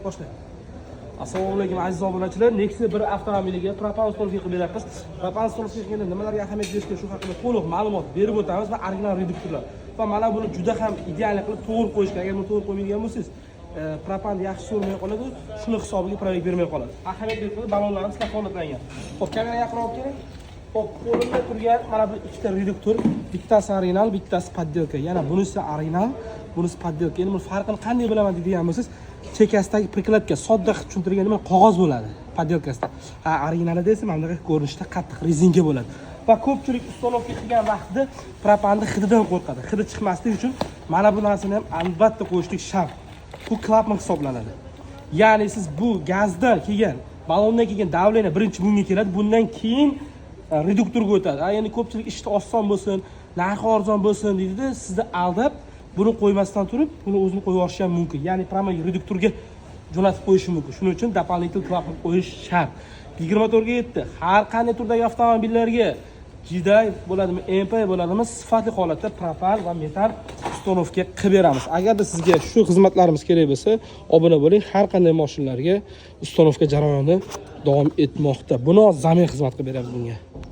boshla. Assalomu alaykum aziz obunachilar. Nexia 1 avtomobiliga propan ustunovka qilib beramiz. Propan ustunovka qilganda nimalarga ahamiyat berishga shu haqida to'liq ma'lumot berib o'tamiz va original reduktorlar. Va mana buni juda ham ideal qilib to'g'ri qo'yishga, agar buni to'g'ri qo'ymagan bo'lsangiz, propan yaxshi so'rmay qoladi, shuni hisobiga proyekt bermay qoladi. Ahamiyat berib ballonlarimiz kafolatlangan. Xo'p, kamera yaqinroq keling. Xo'p, qo'limda turgan mana bu ikkita reduktor, bittasi original, bittasi poddelka. Yana bunisi original, bunisi poddelka. Endi buni farqini qanday bilaman deydigan bo'lsangiz, chekasidagi prikladka sodda tushuntirgan nima qog'oz bo'ladi poddelkasida. Originalida esa mana bunday ko'rinishda qattiq rezinka bo'ladi. Va ko'pchilik ustunovka qilgan vaqtida propanni hididan qo'rqadi. Hidi chiqmasligi uchun mana bu narsani ham albatta qo'yishlik shart. Bu klapan hisoblanadi. Ya'ni siz bu gazdan kelgan, ballondan kelgan davleniya birinchi bunga keladi. Bundan keyin reduktorga o'tadi. Ya'ni ko'pchilik ishni oson bo'lsin, narxi arzon bo'lsin deydi-da, sizni aldab buni qo'ymasdan turib, buni o'zini qo'yib yuborish ham mumkin. Ya'ni prama reduktorga jo'natib qo'yish mumkin. Shuning uchun дополнительный klapan qo'yish shart. 24 ga yetdi. Har qanday turdagi avtomobillarga GDI bo'ladimi, MP bo'ladimi, sifatli holatda propan va metal ustunovka qilib beramiz. Agarda sizga shu xizmatlarimiz kerak bo'lsa, obuna bo'ling. Har qanday mashinalarga ustunovka jarayoni davom etmoqda. Buni zamin xizmat qilib beramiz bunga.